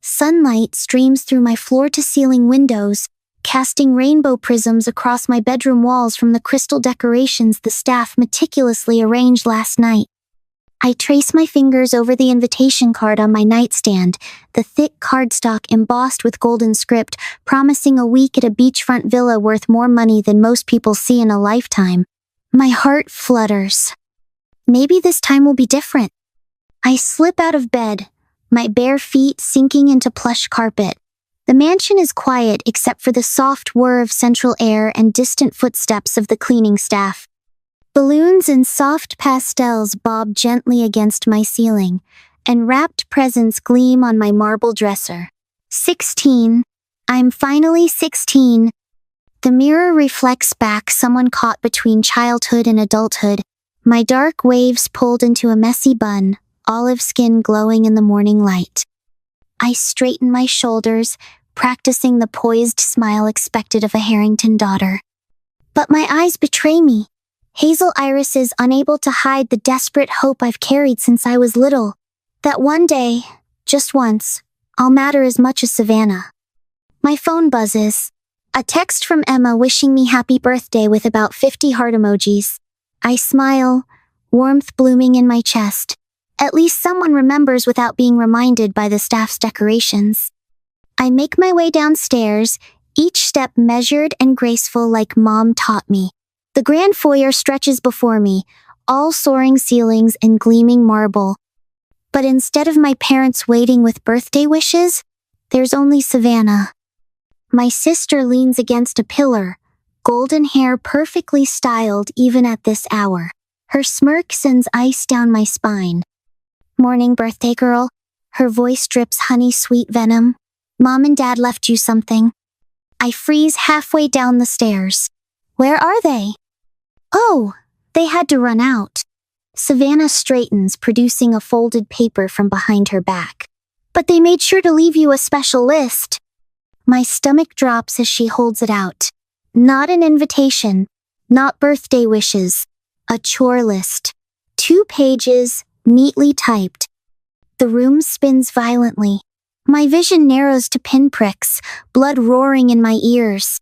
Sunlight streams through my floor-to-ceiling windows, casting rainbow prisms across my bedroom walls from the crystal decorations the staff meticulously arranged last night. I trace my fingers over the invitation card on my nightstand, the thick cardstock embossed with golden script, promising a week at a beachfront villa worth more money than most people see in a lifetime. My heart flutters. Maybe this time will be different. I slip out of bed, my bare feet sinking into plush carpet. The mansion is quiet except for the soft whir of central air and distant footsteps of the cleaning staff. Balloons and soft pastels bob gently against my ceiling, and wrapped presents gleam on my marble dresser. 16. I'm finally 16. The mirror reflects back someone caught between childhood and adulthood, my dark waves pulled into a messy bun, olive skin glowing in the morning light. I straighten my shoulders, practicing the poised smile expected of a Harrington daughter. But my eyes betray me. Hazel irises unable to hide the desperate hope I've carried since I was little. That one day, just once, I'll matter as much as Savannah. My phone buzzes. A text from Emma wishing me happy birthday with about 50 heart emojis. I smile, warmth blooming in my chest. At least someone remembers without being reminded by the staff's decorations. I make my way downstairs, each step measured and graceful like Mom taught me. The grand foyer stretches before me, all soaring ceilings and gleaming marble. But instead of my parents waiting with birthday wishes, there's only Savannah. My sister leans against a pillar, golden hair perfectly styled even at this hour. Her smirk sends ice down my spine. Morning, birthday girl. Her voice drips honey-sweet venom. Mom and Dad left you something. I freeze halfway down the stairs. Where are they? Oh, they had to run out. Savannah straightens, producing a folded paper from behind her back. But they made sure to leave you a special list. My stomach drops as she holds it out. Not an invitation, not birthday wishes, a chore list. 2 pages, neatly typed. The room spins violently. My vision narrows to pinpricks, blood roaring in my ears.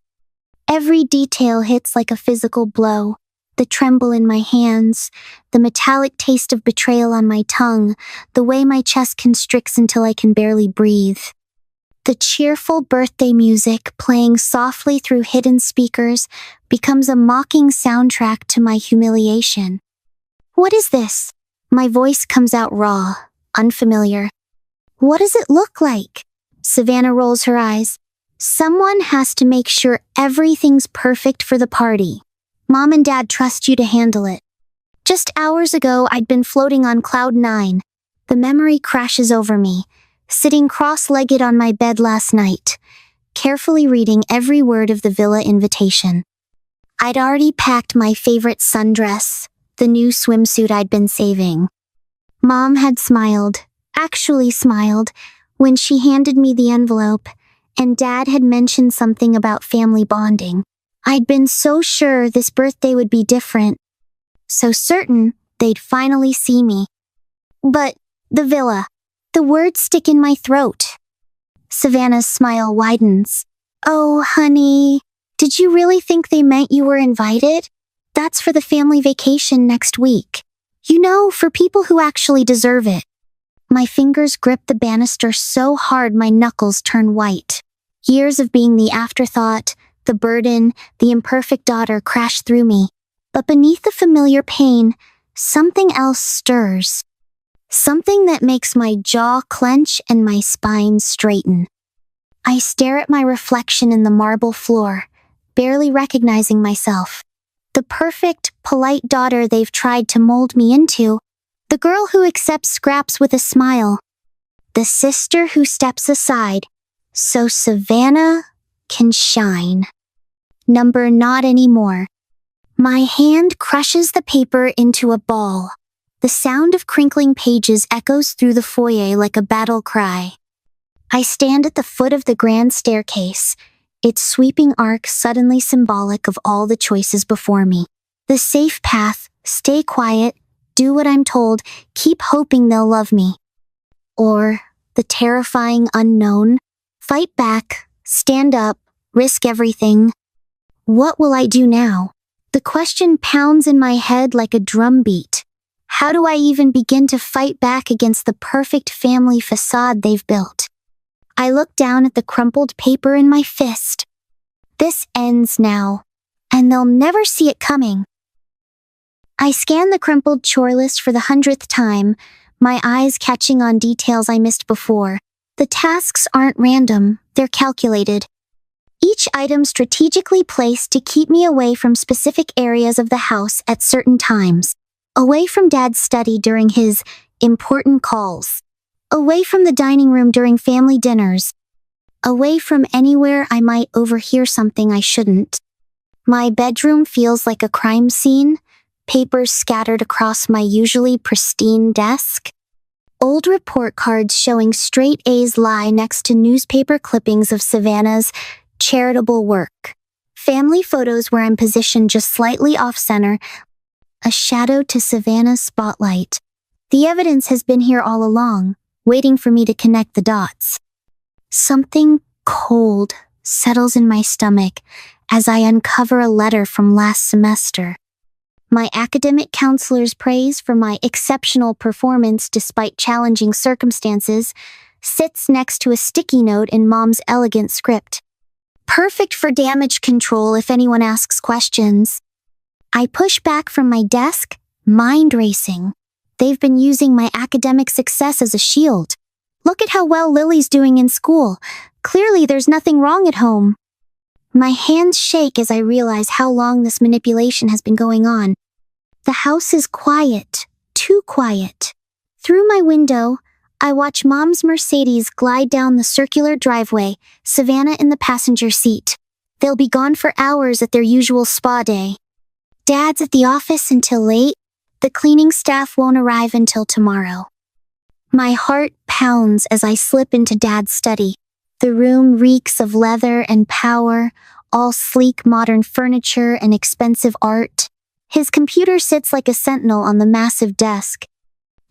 Every detail hits like a physical blow. The tremble in my hands, the metallic taste of betrayal on my tongue, the way my chest constricts until I can barely breathe. The cheerful birthday music playing softly through hidden speakers becomes a mocking soundtrack to my humiliation. What is this? My voice comes out raw, unfamiliar. What does it look like? Savannah rolls her eyes. Someone has to make sure everything's perfect for the party. Mom and Dad trust you to handle it. Just hours ago, I'd been floating on cloud 9. The memory crashes over me, sitting cross-legged on my bed last night, carefully reading every word of the villa invitation. I'd already packed my favorite sundress, the new swimsuit I'd been saving. Mom had smiled, actually smiled, when she handed me the envelope, and Dad had mentioned something about family bonding. I'd been so sure this birthday would be different, so certain they'd finally see me. But the villa, the words stick in my throat. Savannah's smile widens. Oh, honey, did you really think they meant you were invited? That's for the family vacation next week. You know, for people who actually deserve it. My fingers grip the banister so hard my knuckles turn white. Years of being the afterthought, the burden, the imperfect daughter crash through me. But beneath the familiar pain, something else stirs. Something that makes my jaw clench and my spine straighten. I stare at my reflection in the marble floor, barely recognizing myself. The perfect, polite daughter they've tried to mold me into. The girl who accepts scraps with a smile. The sister who steps aside, so Savannah can shine. Number not anymore. My hand crushes the paper into a ball. The sound of crinkling pages echoes through the foyer like a battle cry. I stand at the foot of the grand staircase, its sweeping arc suddenly symbolic of all the choices before me. The safe path, stay quiet, do what I'm told, keep hoping they'll love me. Or the terrifying unknown. Fight back, stand up, risk everything. What will I do now? The question pounds in my head like a drumbeat. How do I even begin to fight back against the perfect family facade they've built? I look down at the crumpled paper in my fist. This ends now, and they'll never see it coming. I scan the crumpled chore list for the 100th time, my eyes catching on details I missed before. The tasks aren't random, they're calculated. Each item strategically placed to keep me away from specific areas of the house at certain times. Away from Dad's study during his important calls. Away from the dining room during family dinners. Away from anywhere I might overhear something I shouldn't. My bedroom feels like a crime scene, papers scattered across my usually pristine desk. Old report cards showing straight A's lie next to newspaper clippings of Savannah's charitable work. Family photos where I'm positioned just slightly off-center, a shadow to Savannah's spotlight. The evidence has been here all along, waiting for me to connect the dots. Something cold settles in my stomach as I uncover a letter from last semester. My academic counselor's praise for my exceptional performance despite challenging circumstances sits next to a sticky note in Mom's elegant script. Perfect for damage control if anyone asks questions. I push back from my desk, mind racing. They've been using my academic success as a shield. Look at how well Lily's doing in school. Clearly there's nothing wrong at home. My hands shake as I realize how long this manipulation has been going on. The house is quiet, too quiet. Through my window, I watch Mom's Mercedes glide down the circular driveway, Savannah in the passenger seat. They'll be gone for hours at their usual spa day. Dad's at the office until late. The cleaning staff won't arrive until tomorrow. My heart pounds as I slip into Dad's study. The room reeks of leather and power, all sleek modern furniture and expensive art. His computer sits like a sentinel on the massive desk.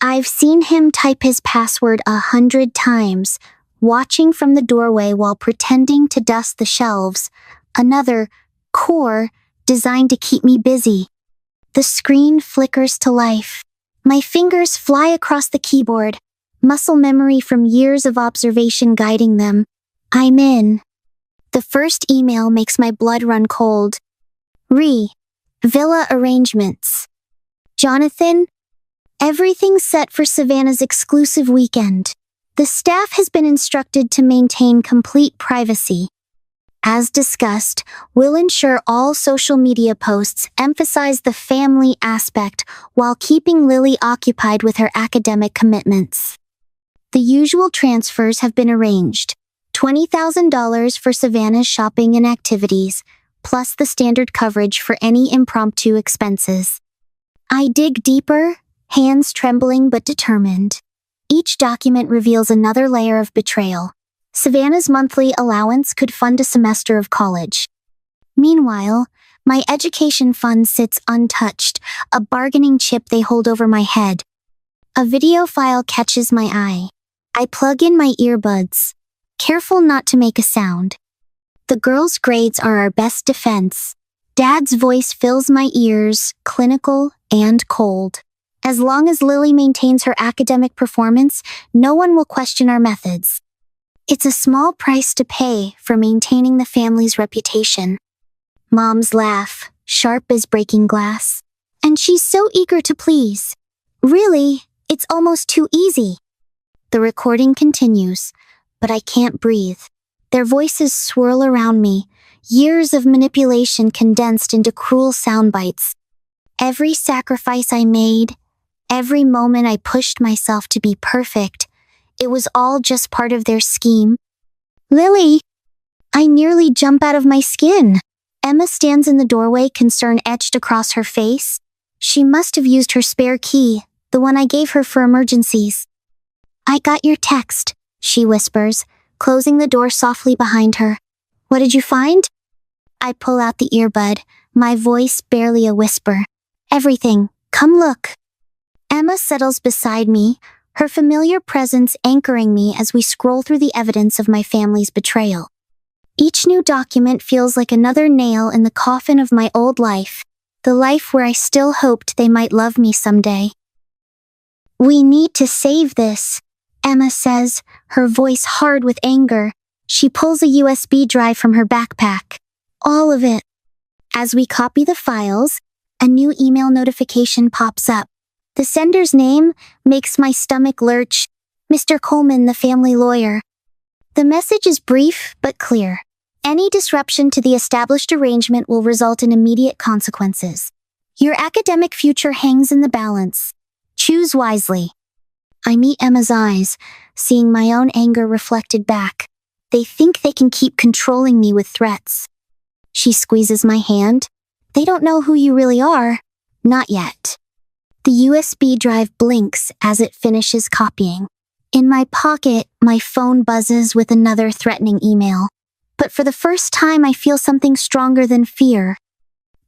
I've seen him type his password 100 times, watching from the doorway while pretending to dust the shelves. Another core designed to keep me busy. The screen flickers to life. My fingers fly across the keyboard, muscle memory from years of observation guiding them. I'm in. The first email makes my blood run cold. Villa arrangements. Jonathan, everything's set for Savannah's exclusive weekend. The staff has been instructed to maintain complete privacy. As discussed, we'll ensure all social media posts emphasize the family aspect while keeping Lily occupied with her academic commitments. The usual transfers have been arranged. $20,000 for Savannah's shopping and activities, plus the standard coverage for any impromptu expenses. I dig deeper, hands trembling but determined. Each document reveals another layer of betrayal. Savannah's monthly allowance could fund a semester of college. Meanwhile, my education fund sits untouched, a bargaining chip they hold over my head. A video file catches my eye. I plug in my earbuds, careful not to make a sound. The girls' grades are our best defense. Dad's voice fills my ears, clinical and cold. As long as Lily maintains her academic performance, no one will question our methods. It's a small price to pay for maintaining the family's reputation. Mom's laugh, sharp as breaking glass. And she's so eager to please. Really, it's almost too easy. The recording continues, but I can't breathe. Their voices swirl around me, years of manipulation condensed into cruel sound bites. Every sacrifice I made, every moment I pushed myself to be perfect, it was all just part of their scheme. Lily! I nearly jump out of my skin. Emma stands in the doorway, concern etched across her face. She must have used her spare key, the one I gave her for emergencies. I got your text, she whispers, closing the door softly behind her. What did you find? I pull out the earbud, my voice barely a whisper. Everything. Come look. Emma settles beside me, her familiar presence anchoring me as we scroll through the evidence of my family's betrayal. Each new document feels like another nail in the coffin of my old life, the life where I still hoped they might love me someday. "We need to save this," Emma says, her voice hard with anger. She pulls a USB drive from her backpack. All of it. As we copy the files, a new email notification pops up. The sender's name makes my stomach lurch. Mr. Coleman, the family lawyer. The message is brief but clear. Any disruption to the established arrangement will result in immediate consequences. Your academic future hangs in the balance. Choose wisely. I meet Emma's eyes, seeing my own anger reflected back. They think they can keep controlling me with threats. She squeezes my hand. "They don't know who you really are. Not yet." The USB drive blinks as it finishes copying. In my pocket, my phone buzzes with another threatening email. But for the first time, I feel something stronger than fear.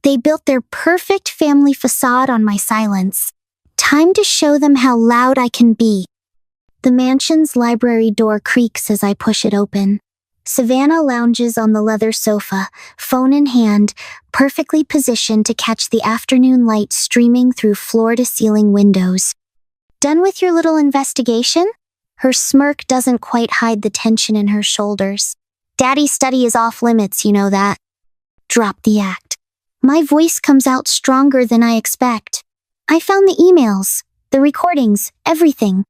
They built their perfect family facade on my silence. Time to show them how loud I can be. The mansion's library door creaks as I push it open. Savannah lounges on the leather sofa, phone in hand, perfectly positioned to catch the afternoon light streaming through floor-to-ceiling windows. "Done with your little investigation?" Her smirk doesn't quite hide the tension in her shoulders. "Daddy's study is off limits, you know that." Drop the act. My voice comes out stronger than I expect. "I found the emails, the recordings, everything."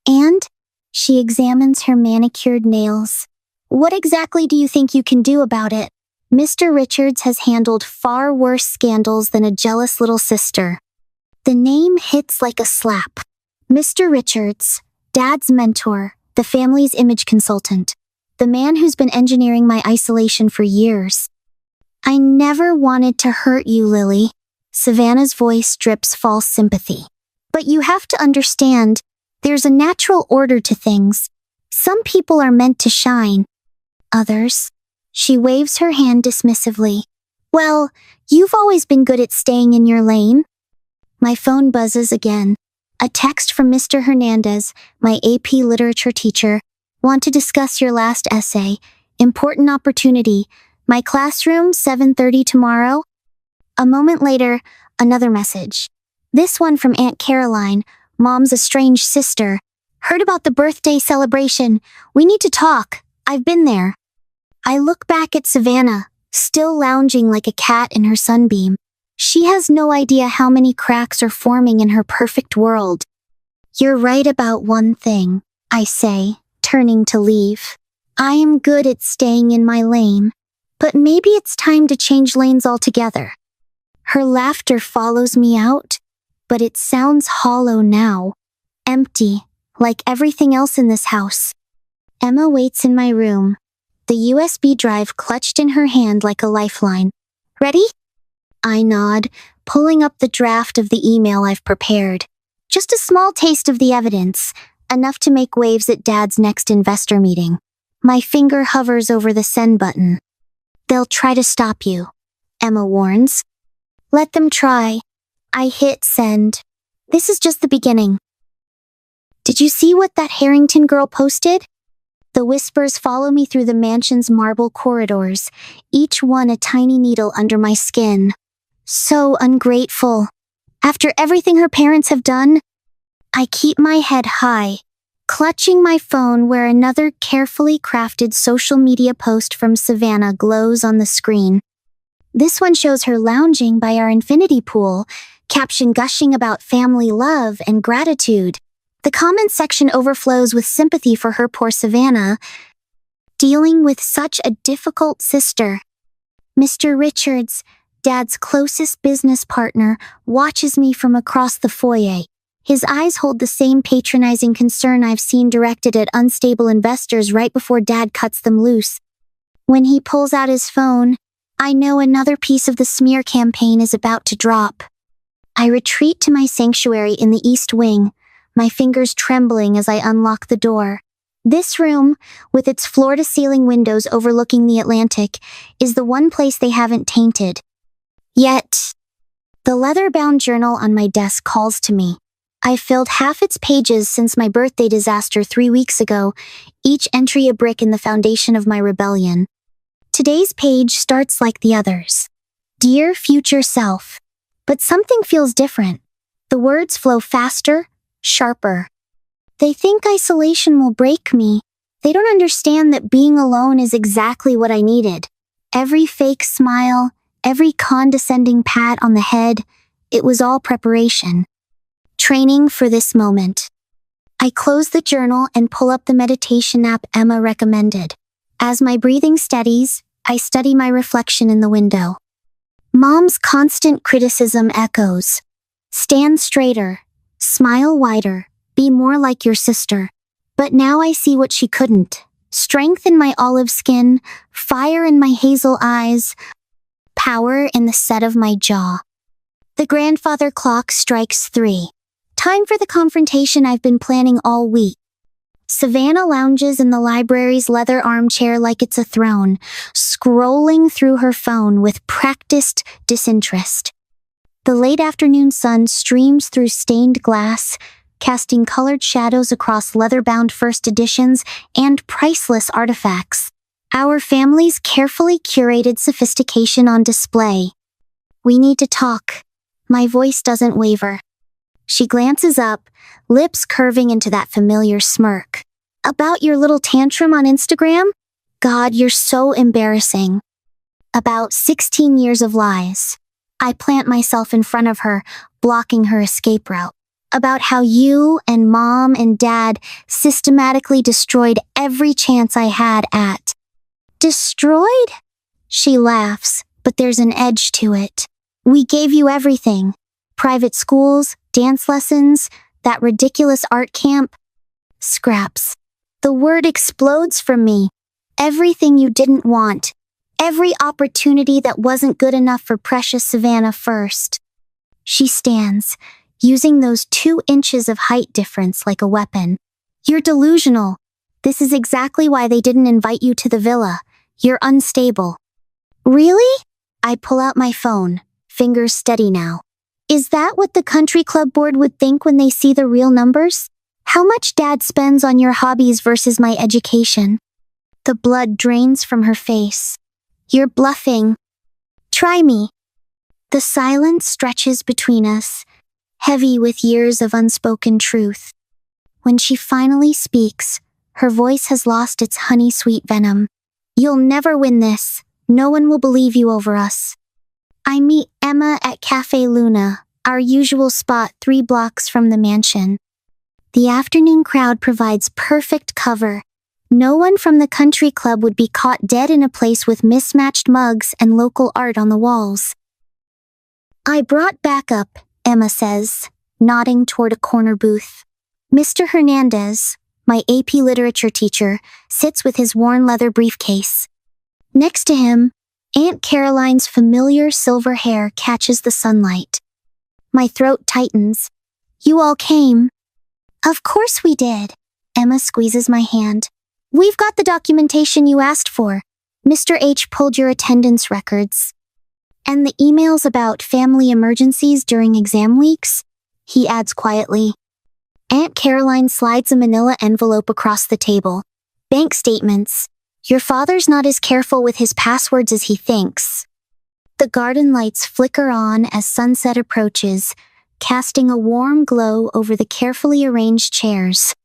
"And?" She examines her manicured nails. "What exactly do you think you can do about it? Mr. Richards has handled far worse scandals than a jealous little sister." The name hits like a slap. Mr. Richards, Dad's mentor, the family's image consultant, the man who's been engineering my isolation for years. "I never wanted to hurt you, Lily." Savannah's voice drips false sympathy. "But you have to understand, there's a natural order to things. Some people are meant to shine. Others." She waves her hand dismissively. "Well, you've always been good at staying in your lane." My phone buzzes again. A text from Mr. Hernandez, my AP literature teacher. "Want to discuss your last essay. Important opportunity. My classroom, 7:30 tomorrow." A moment later, another message. This one from Aunt Caroline, Mom's estranged sister. "Heard about the birthday celebration. We need to talk. I've been there." I look back at Savannah, still lounging like a cat in her sunbeam. She has no idea how many cracks are forming in her perfect world. "You're right about one thing," I say, turning to leave. "I am good at staying in my lane, but maybe it's time to change lanes altogether." Her laughter follows me out, but it sounds hollow now. Empty, like everything else in this house. Emma waits in my room, the USB drive clutched in her hand like a lifeline. "Ready?" I nod, pulling up the draft of the email I've prepared. Just a small taste of the evidence, enough to make waves at Dad's next investor meeting. My finger hovers over the send button. "They'll try to stop you," Emma warns. "Let them try." I hit send. This is just the beginning. "Did you see what that Harrington girl posted?" The whispers follow me through the mansion's marble corridors, each one a tiny needle under my skin. So ungrateful. After everything her parents have done, I keep my head high, clutching my phone where another carefully crafted social media post from Savannah glows on the screen. This one shows her lounging by our infinity pool, caption gushing about family love and gratitude. The comment section overflows with sympathy for her poor Savannah, dealing with such a difficult sister. Mr. Richards, Dad's closest business partner, watches me from across the foyer. His eyes hold the same patronizing concern I've seen directed at unstable investors right before Dad cuts them loose. When he pulls out his phone, I know another piece of the smear campaign is about to drop. I retreat to my sanctuary in the East Wing, my fingers trembling as I unlock the door. This room, with its floor-to-ceiling windows overlooking the Atlantic, is the one place they haven't tainted. Yet, the leather-bound journal on my desk calls to me. I filled half its pages since my birthday disaster 3 weeks ago, each entry a brick in the foundation of my rebellion. Today's page starts like the others. Dear future self. But something feels different. The words flow faster, sharper. They think isolation will break me. They don't understand that being alone is exactly what I needed. Every fake smile, every condescending pat on the head, it was all preparation. Training for this moment. I close the journal and pull up the meditation app Emma recommended. As my breathing steadies, I study my reflection in the window. Mom's constant criticism echoes. Stand straighter, smile wider, be more like your sister. But now I see what she couldn't. Strength in my olive skin, fire in my hazel eyes, power in the set of my jaw. The grandfather clock strikes 3. Time for the confrontation I've been planning all week. Savannah lounges in the library's leather armchair like it's a throne, scrolling through her phone with practiced disinterest. The late afternoon sun streams through stained glass, casting colored shadows across leather-bound first editions and priceless artifacts. Our family's carefully curated sophistication on display. We need to talk. My voice doesn't waver. She glances up, lips curving into that familiar smirk. About your little tantrum on Instagram? God, you're so embarrassing. About 16 years of lies. I plant myself in front of her, blocking her escape route. About how you and Mom and Dad systematically destroyed every chance I had at. Destroyed? She laughs, but there's an edge to it. We gave you everything. Private schools, dance lessons, that ridiculous art camp. Scraps. The word explodes from me. Everything you didn't want. Every opportunity that wasn't good enough for precious Savannah first. She stands, using those 2 inches of height difference like a weapon. You're delusional. This is exactly why they didn't invite you to the villa. You're unstable. Really? I pull out my phone, fingers steady now. Is that what the country club board would think when they see the real numbers? How much Dad spends on your hobbies versus my education? The blood drains from her face. You're bluffing. Try me. The silence stretches between us, heavy with years of unspoken truth. When she finally speaks, her voice has lost its honey-sweet venom. You'll never win this. No one will believe you over us. I meet Emma at Cafe Luna, our usual spot 3 blocks from the mansion. The afternoon crowd provides perfect cover. No one from the country club would be caught dead in a place with mismatched mugs and local art on the walls. I brought backup, Emma says, nodding toward a corner booth. Mr. Hernandez, my AP literature teacher, sits with his worn leather briefcase. Next to him, Aunt Caroline's familiar silver hair catches the sunlight. My throat tightens. You all came. Of course we did. Emma squeezes my hand. We've got the documentation you asked for. Mr. H pulled your attendance records. And the emails about family emergencies during exam weeks? He adds quietly. Aunt Caroline slides a manila envelope across the table. Bank statements. Your father's not as careful with his passwords as he thinks. The garden lights flicker on as sunset approaches, casting a warm glow over the carefully arranged chairs.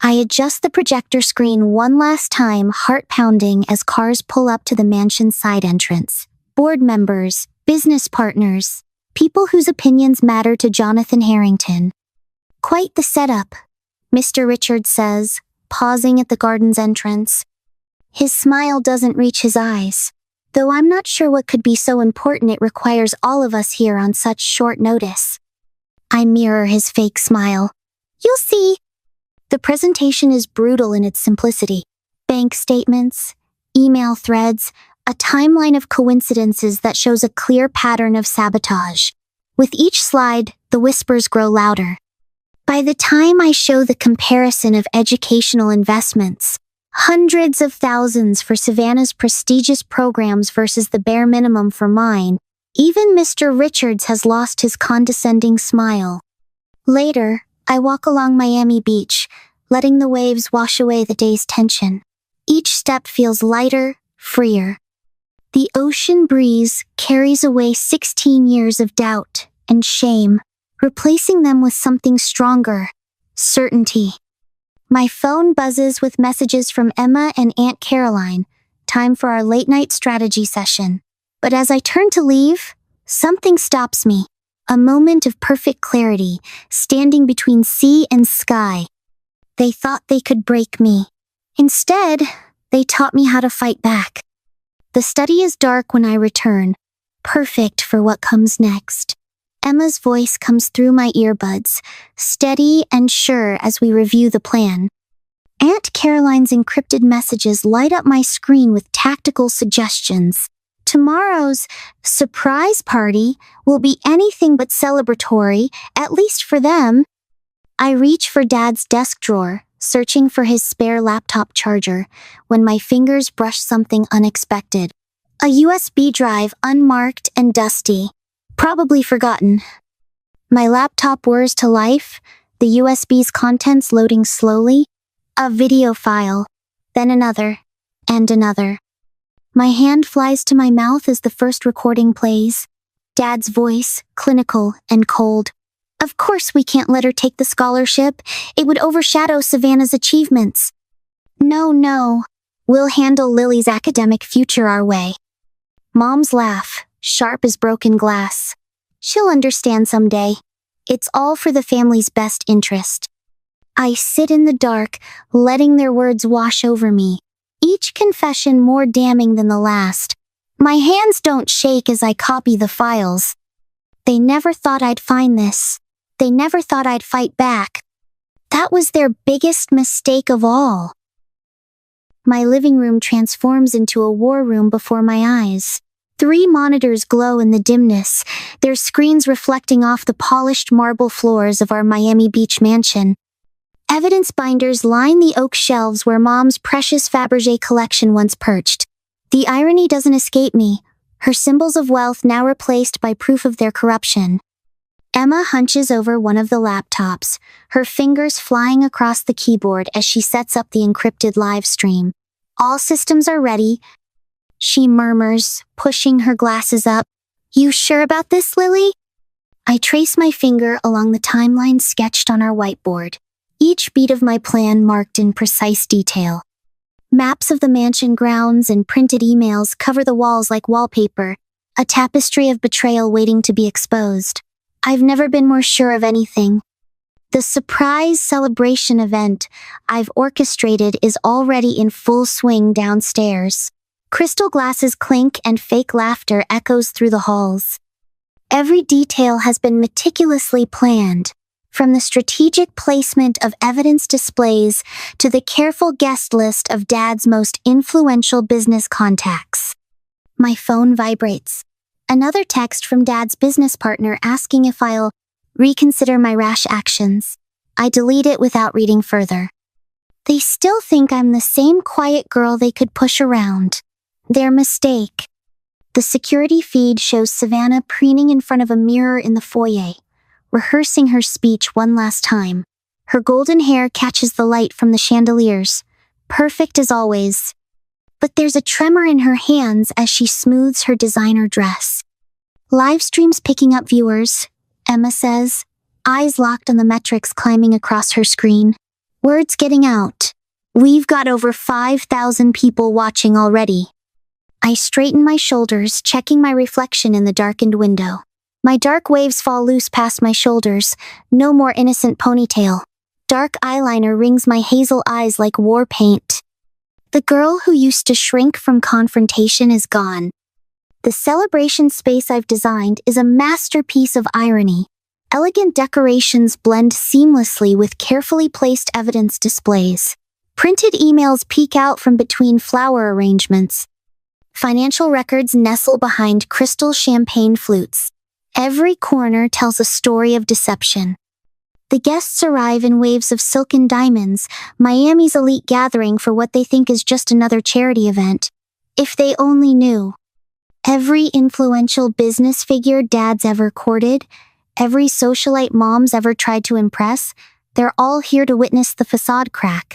I adjust the projector screen one last time, heart pounding as cars pull up to the mansion's side entrance. Board members, business partners, people whose opinions matter to Jonathan Harrington. Quite the setup, Mr. Richards says, pausing at the garden's entrance. His smile doesn't reach his eyes, though I'm not sure what could be so important it requires all of us here on such short notice. I mirror his fake smile. You'll see. The presentation is brutal in its simplicity. Bank statements, email threads, a timeline of coincidences that shows a clear pattern of sabotage. With each slide, the whispers grow louder. By the time I show the comparison of educational investments, hundreds of thousands for Savannah's prestigious programs versus the bare minimum for mine, even Mr. Richards has lost his condescending smile. Later, I walk along Miami Beach, letting the waves wash away the day's tension. Each step feels lighter, freer. The ocean breeze carries away 16 years of doubt and shame, replacing them with something stronger, certainty. My phone buzzes with messages from Emma and Aunt Caroline, time for our late-night strategy session. But as I turn to leave, something stops me. A moment of perfect clarity, standing between sea and sky. They thought they could break me. Instead, they taught me how to fight back. The study is dark when I return, perfect for what comes next. Emma's voice comes through my earbuds, steady and sure as we review the plan. Aunt Caroline's encrypted messages light up my screen with tactical suggestions. Tomorrow's surprise party will be anything but celebratory, at least for them. I reach for Dad's desk drawer, searching for his spare laptop charger, when my fingers brush something unexpected. A USB drive unmarked and dusty. Probably forgotten. My laptop whirs to life, the USB's contents loading slowly. A video file, then another, and another. My hand flies to my mouth as the first recording plays. Dad's voice, clinical and cold. Of course we can't let her take the scholarship. It would overshadow Savannah's achievements. No. We'll handle Lily's academic future our way. Mom's laugh, sharp as broken glass. She'll understand someday. It's all for the family's best interest. I sit in the dark, letting their words wash over me, each confession more damning than the last. My hands don't shake as I copy the files. They never thought I'd find this. They never thought I'd fight back. That was their biggest mistake of all. My living room transforms into a war room before my eyes. 3 monitors glow in the dimness, their screens reflecting off the polished marble floors of our Miami Beach mansion. Evidence binders line the oak shelves where Mom's precious Fabergé collection once perched. The irony doesn't escape me, her symbols of wealth now replaced by proof of their corruption. Emma hunches over one of the laptops, her fingers flying across the keyboard as she sets up the encrypted live stream. All systems are ready, she murmurs, pushing her glasses up. You sure about this, Lily? I trace my finger along the timeline sketched on our whiteboard, each beat of my plan marked in precise detail. Maps of the mansion grounds and printed emails cover the walls like wallpaper, a tapestry of betrayal waiting to be exposed. I've never been more sure of anything. The surprise celebration event I've orchestrated is already in full swing downstairs. Crystal glasses clink and fake laughter echoes through the halls. Every detail has been meticulously planned, from the strategic placement of evidence displays to the careful guest list of Dad's most influential business contacts. My phone vibrates. Another text from Dad's business partner asking if I'll reconsider my rash actions. I delete it without reading further. They still think I'm the same quiet girl they could push around. Their mistake. The security feed shows Savannah preening in front of a mirror in the foyer, rehearsing her speech one last time. Her golden hair catches the light from the chandeliers, perfect as always. But there's a tremor in her hands as she smooths her designer dress. Live streams picking up viewers, Emma says, eyes locked on the metrics climbing across her screen. Words getting out. We've got over 5,000 people watching already. I straighten my shoulders, checking my reflection in the darkened window. My dark waves fall loose past my shoulders, no more innocent ponytail. Dark eyeliner rings my hazel eyes like war paint. The girl who used to shrink from confrontation is gone. The celebration space I've designed is a masterpiece of irony. Elegant decorations blend seamlessly with carefully placed evidence displays. Printed emails peek out from between flower arrangements. Financial records nestle behind crystal champagne flutes. Every corner tells a story of deception. The guests arrive in waves of silken diamonds, Miami's elite gathering for what they think is just another charity event. If they only knew. Every influential business figure Dad's ever courted, every socialite Mom's ever tried to impress, They're all here to witness the facade crack.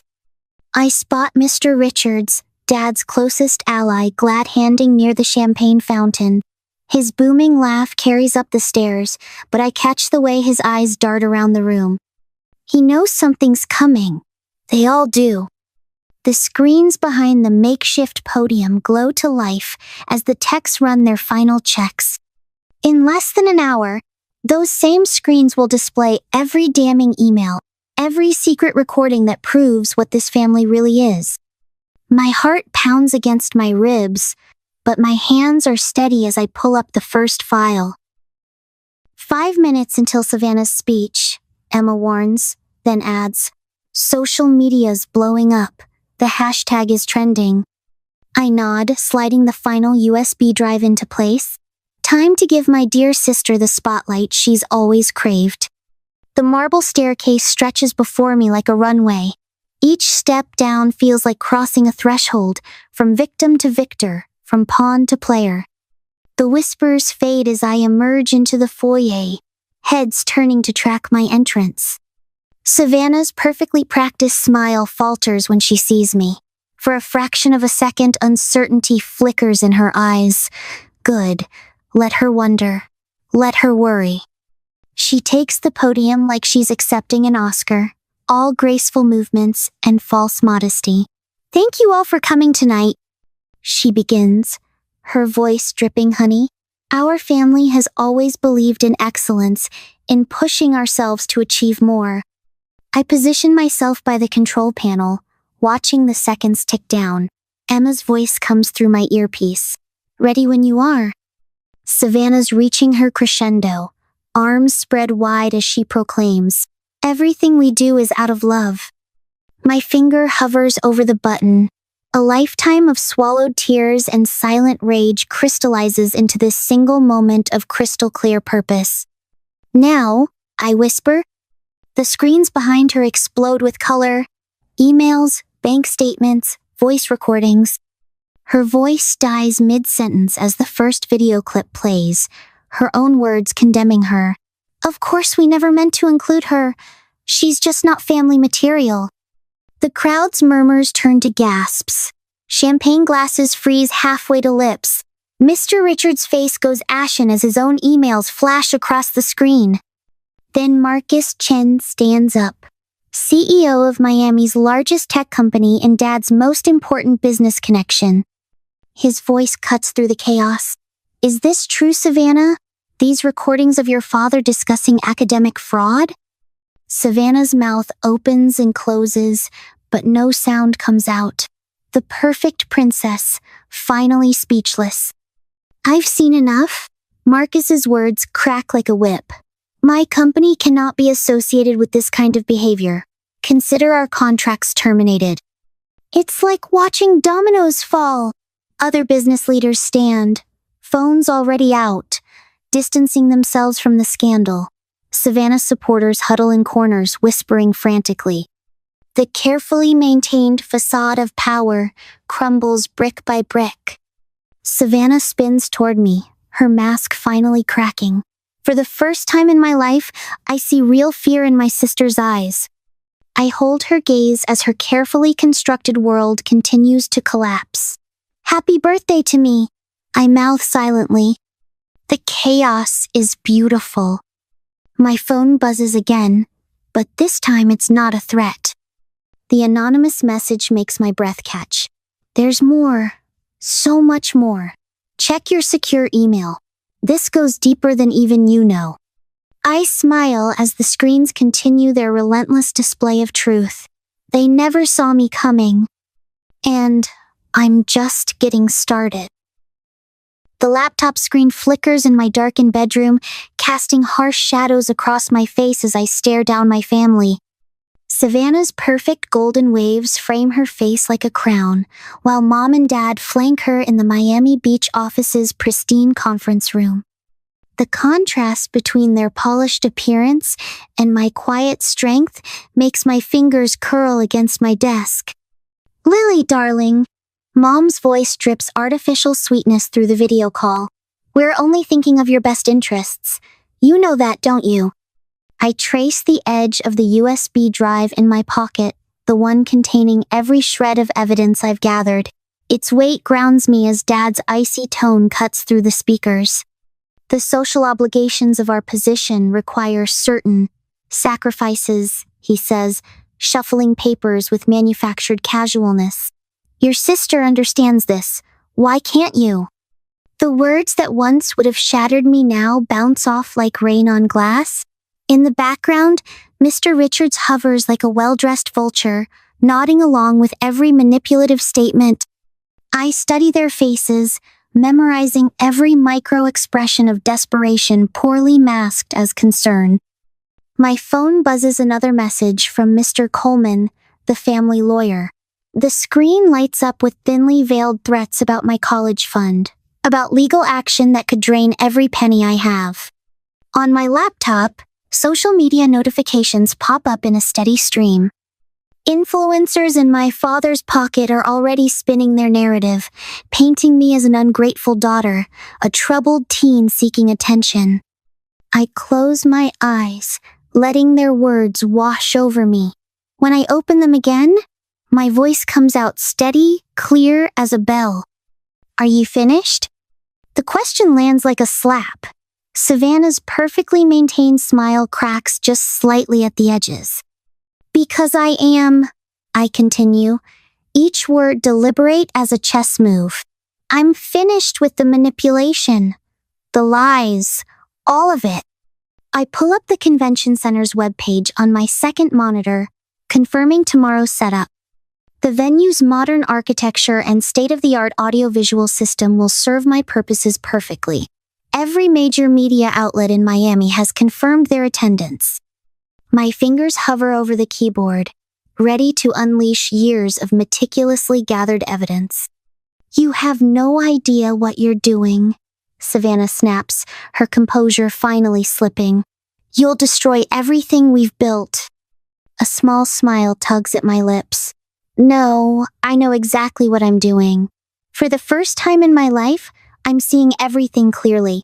I spot Mr. Richards, Dad's closest ally, glad-handing near the champagne fountain. His booming laugh carries up the stairs, but I catch the way his eyes dart around the room. He knows something's coming. They all do. The screens behind the makeshift podium glow to life as the techs run their final checks. In less than an hour, those same screens will display every damning email, every secret recording that proves what this family really is. My heart pounds against my ribs, but my hands are steady as I pull up the first file. 5 minutes until Savannah's speech, Emma warns, then adds, "Social media's blowing up. The hashtag is trending." I nod, sliding the final USB drive into place. Time to give my dear sister the spotlight she's always craved. The marble staircase stretches before me like a runway. Each step down feels like crossing a threshold, from victim to victor, from pawn to player. The whispers fade as I emerge into the foyer, heads turning to track my entrance. Savannah's perfectly practiced smile falters when she sees me. For a fraction of a second, uncertainty flickers in her eyes. Good. Let her wonder. Let her worry. She takes the podium like she's accepting an Oscar, all graceful movements and false modesty. "Thank you all for coming tonight," she begins, her voice dripping honey. "Our family has always believed in excellence, in pushing ourselves to achieve more." I position myself by the control panel, watching the seconds tick down. Emma's voice comes through my earpiece. "Ready when you are." Savannah's reaching her crescendo, arms spread wide as she proclaims, "Everything we do is out of love." My finger hovers over the button. A lifetime of swallowed tears and silent rage crystallizes into this single moment of crystal clear purpose. "Now," I whisper. The screens behind her explode with color. Emails, bank statements, voice recordings. Her voice dies mid-sentence as the first video clip plays, her own words condemning her. "Of course we never meant to include her. She's just not family material." The crowd's murmurs turn to gasps. Champagne glasses freeze halfway to lips. Mr. Richards' face goes ashen as his own emails flash across the screen. Then Marcus Chen stands up, CEO of Miami's largest tech company and Dad's most important business connection. His voice cuts through the chaos. "Is this true, Savannah? These recordings of your father discussing academic fraud?" Savannah's mouth opens and closes, but no sound comes out. The perfect princess, finally speechless. "I've seen enough." Marcus's words crack like a whip. "My company cannot be associated with this kind of behavior. Consider our contracts terminated." It's like watching dominoes fall. Other business leaders stand, phones already out, distancing themselves from the scandal. Savannah's supporters huddle in corners, whispering frantically. The carefully maintained facade of power crumbles brick by brick. Savannah spins toward me, her mask finally cracking. For the first time in my life, I see real fear in my sister's eyes. I hold her gaze as her carefully constructed world continues to collapse. "Happy birthday to me," I mouth silently. The chaos is beautiful. My phone buzzes again, but this time it's not a threat. The anonymous message makes my breath catch. "There's more. So much more. Check your secure email. This goes deeper than even you know." I smile as the screens continue their relentless display of truth. They never saw me coming. And I'm just getting started. The laptop screen flickers in my darkened bedroom, casting harsh shadows across my face as I stare down my family. Savannah's perfect golden waves frame her face like a crown, while Mom and Dad flank her in the Miami Beach office's pristine conference room. The contrast between their polished appearance and my quiet strength makes my fingers curl against my desk. "Lily, darling." Mom's voice drips artificial sweetness through the video call. "We're only thinking of your best interests. You know that, don't you?" I trace the edge of the USB drive in my pocket, the one containing every shred of evidence I've gathered. Its weight grounds me as Dad's icy tone cuts through the speakers. The social obligations of our position require certain sacrifices, he says, shuffling papers with manufactured casualness. Your sister understands this. Why can't you? The words that once would have shattered me now bounce off like rain on glass. In the background, Mr. Richards hovers like a well-dressed vulture, nodding along with every manipulative statement. I study their faces, memorizing every micro-expression of desperation poorly masked as concern. My phone buzzes another message from Mr. Coleman, the family lawyer. The screen lights up with thinly veiled threats about my college fund, about legal action that could drain every penny I have. On my laptop, social media notifications pop up in a steady stream. Influencers in my father's pocket are already spinning their narrative, painting me as an ungrateful daughter, a troubled teen seeking attention. I close my eyes, letting their words wash over me. When I open them again, my voice comes out steady, clear as a bell. Are you finished? The question lands like a slap. Savannah's perfectly maintained smile cracks just slightly at the edges. Because I am, I continue, each word deliberate as a chess move. I'm finished with the manipulation, the lies, all of it. I pull up the convention center's webpage on my second monitor, confirming tomorrow's setup. The venue's modern architecture and state-of-the-art audiovisual system will serve my purposes perfectly. Every major media outlet in Miami has confirmed their attendance. My fingers hover over the keyboard, ready to unleash years of meticulously gathered evidence. You have no idea what you're doing, Savannah snaps, her composure finally slipping. You'll destroy everything we've built. A small smile tugs at my lips. No, I know exactly what I'm doing. For the first time in my life, I'm seeing everything clearly.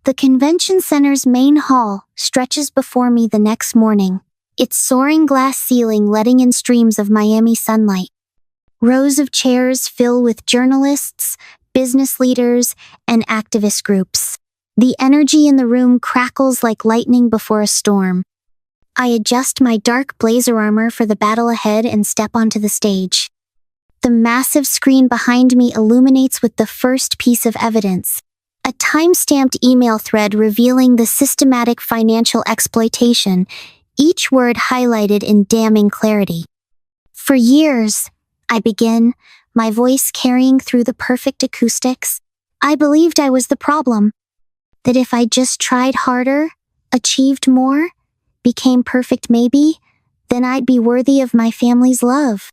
The convention center's main hall stretches before me the next morning, its soaring glass ceiling letting in streams of Miami sunlight. Rows of chairs fill with journalists, business leaders, and activist groups. The energy in the room crackles like lightning before a storm. I adjust my dark blazer armor for the battle ahead and step onto the stage. The massive screen behind me illuminates with the first piece of evidence, a time-stamped email thread revealing the systematic financial exploitation, each word highlighted in damning clarity. For years, I begin, my voice carrying through the perfect acoustics, I believed I was the problem. That if I just tried harder, achieved more, became perfect maybe, then I'd be worthy of my family's love.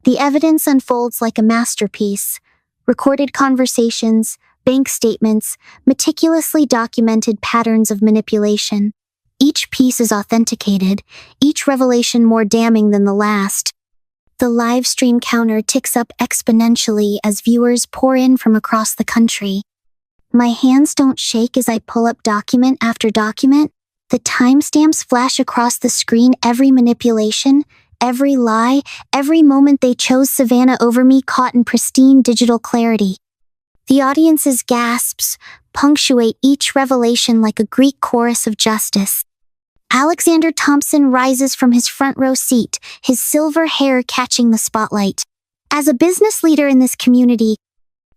The evidence unfolds like a masterpiece. Recorded conversations, bank statements, meticulously documented patterns of manipulation. Each piece is authenticated, each revelation more damning than the last. The live stream counter ticks up exponentially as viewers pour in from across the country. My hands don't shake as I pull up document after document. The timestamps flash across the screen, every manipulation, every lie, every moment they chose Savannah over me caught in pristine digital clarity. The audience's gasps punctuate each revelation like a Greek chorus of justice. Alexander Thompson rises from his front row seat, his silver hair catching the spotlight. As a business leader in this community,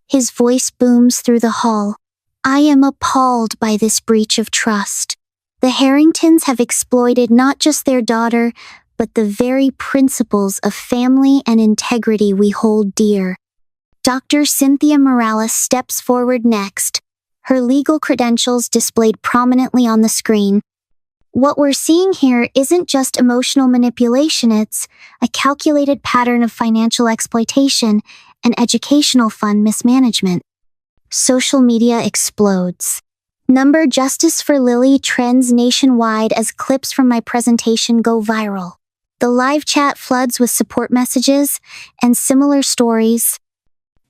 his voice booms through the hall. I am appalled by this breach of trust. The Harringtons have exploited not just their daughter, but the very principles of family and integrity we hold dear. Dr. Cynthia Morales steps forward next, her legal credentials displayed prominently on the screen. What we're seeing here isn't just emotional manipulation, it's a calculated pattern of financial exploitation and educational fund mismanagement. Social media explodes. Number Justice for Lily trends nationwide as clips from my presentation go viral. The live chat floods with support messages and similar stories.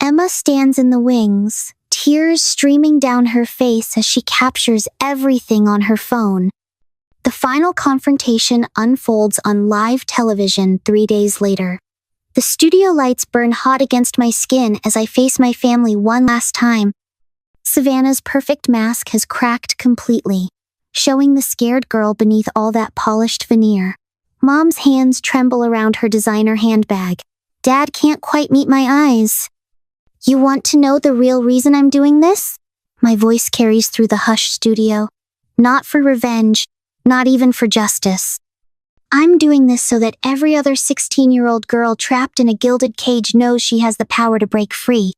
Emma stands in the wings, tears streaming down her face as she captures everything on her phone. The final confrontation unfolds on live television 3 days later. The studio lights burn hot against my skin as I face my family one last time. Savannah's perfect mask has cracked completely, showing the scared girl beneath all that polished veneer. Mom's hands tremble around her designer handbag. Dad can't quite meet my eyes. You want to know the real reason I'm doing this? My voice carries through the hushed studio. Not for revenge, not even for justice. I'm doing this so that every other 16-year-old girl trapped in a gilded cage knows she has the power to break free.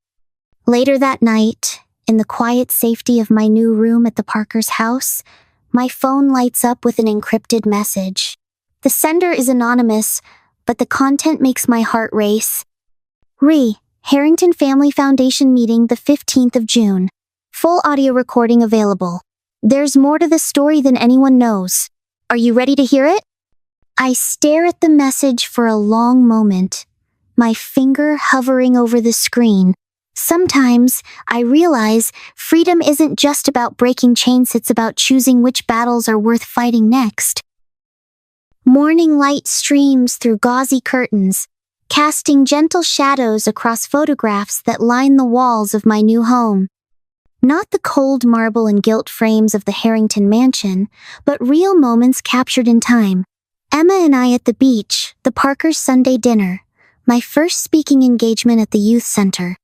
Later that night, in the quiet safety of my new room at the Parkers' house, my phone lights up with an encrypted message. The sender is anonymous, but the content makes my heart race. Harrington Family Foundation meeting the 15th of June. Full audio recording available. There's more to this story than anyone knows. Are you ready to hear it? I stare at the message for a long moment, my finger hovering over the screen. Sometimes, I realize freedom isn't just about breaking chains, it's about choosing which battles are worth fighting next. Morning light streams through gauzy curtains, casting gentle shadows across photographs that line the walls of my new home. Not the cold marble and gilt frames of the Harrington mansion, but real moments captured in time. Emma and I at the beach, the Parkers' Sunday dinner, my first speaking engagement at the youth center.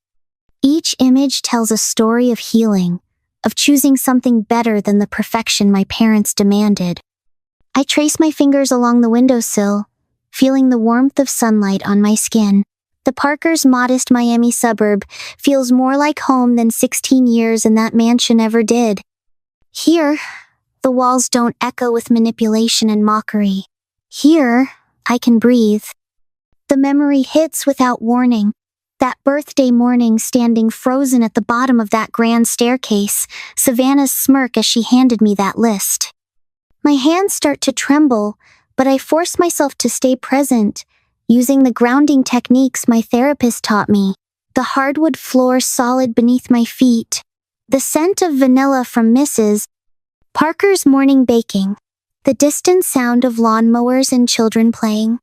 Each image tells a story of healing, of choosing something better than the perfection my parents demanded. I trace my fingers along the windowsill, feeling the warmth of sunlight on my skin. The Parkers' modest Miami suburb feels more like home than 16 years in that mansion ever did. Here, the walls don't echo with manipulation and mockery. Here, I can breathe. The memory hits without warning. That birthday morning standing frozen at the bottom of that grand staircase, Savannah's smirk as she handed me that list. My hands start to tremble, but I force myself to stay present, using the grounding techniques my therapist taught me. The hardwood floor solid beneath my feet. The scent of vanilla from Mrs. Parker's morning baking. The distant sound of lawnmowers and children playing.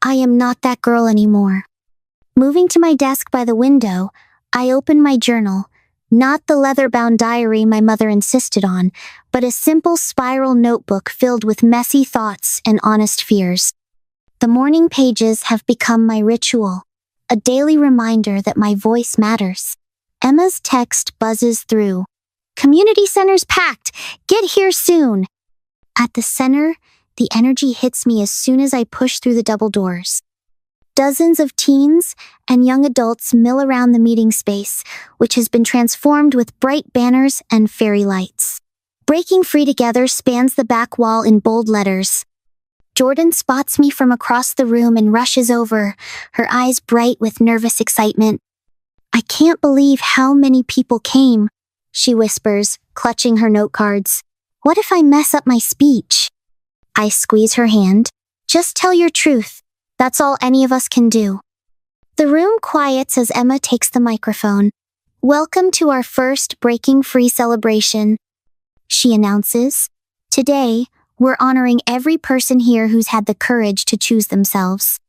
I am not that girl anymore. Moving to my desk by the window, I open my journal, not the leather-bound diary my mother insisted on, but a simple spiral notebook filled with messy thoughts and honest fears. The morning pages have become my ritual, a daily reminder that my voice matters. Emma's text buzzes through. Community center's packed. Get here soon. At the center, the energy hits me as soon as I push through the double doors. Dozens of teens and young adults mill around the meeting space, which has been transformed with bright banners and fairy lights. Breaking Free Together spans the back wall in bold letters. Jordan spots me from across the room and rushes over, her eyes bright with nervous excitement. I can't believe how many people came, she whispers, clutching her note cards. What if I mess up my speech? I squeeze her hand. Just tell your truth. That's all any of us can do. The room quiets as Emma takes the microphone. Welcome to our first Breaking Free celebration, she announces. Today, we're honoring every person here who's had the courage to choose themselves.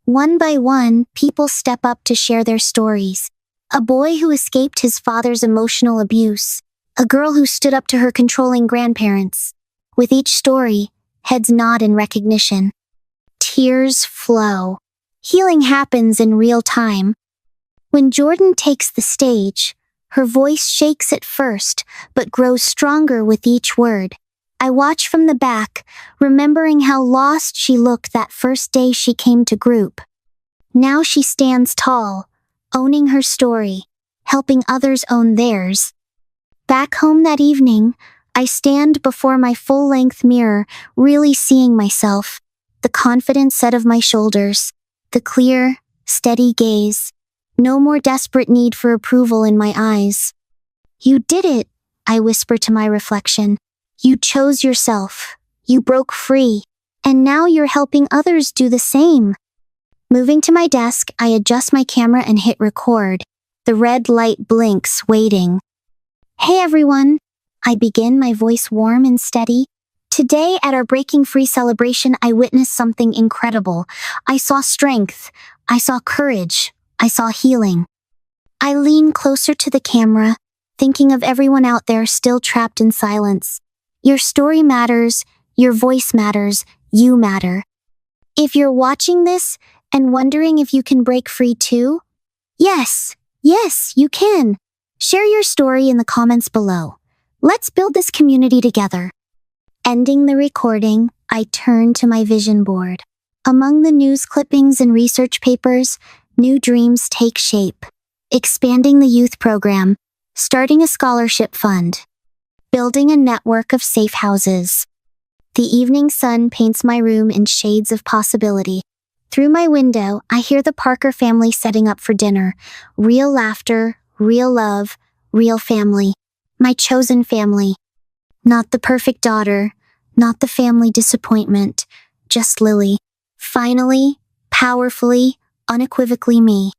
One by one, people step up to share their stories. A boy who escaped his father's emotional abuse. A girl who stood up to her controlling grandparents. With each story, heads nod in recognition. Tears flow. Healing happens in real time. When Jordan takes the stage, her voice shakes at first, but grows stronger with each word. I watch from the back, remembering how lost she looked that first day she came to group. Now she stands tall, owning her story, helping others own theirs. Back home that evening, I stand before my full-length mirror, really seeing myself. The confident set of my shoulders, the clear, steady gaze. No more desperate need for approval in my eyes. You did it, I whisper to my reflection. You chose yourself. You broke free. And now you're helping others do the same. Moving to my desk, I adjust my camera and hit record. The red light blinks, waiting. Hey everyone. I begin, my voice warm and steady. Today, at our Breaking Free celebration, I witnessed something incredible. I saw strength. I saw courage. I saw healing. I leaned closer to the camera, thinking of everyone out there still trapped in silence. Your story matters. Your voice matters. You matter. If you're watching this and wondering if you can break free too, yes, you can. Share your story in the comments below. Let's build this community together. Ending the recording, I turned to my vision board. Among the news clippings and research papers, new dreams take shape. Expanding the youth program, starting a scholarship fund, building a network of safe houses. The evening sun paints my room in shades of possibility. Through my window, I hear the Parker family setting up for dinner. Real laughter, real love, real family. My chosen family. Not the perfect daughter, not the family disappointment, just Lily. Finally, powerfully, unequivocally me.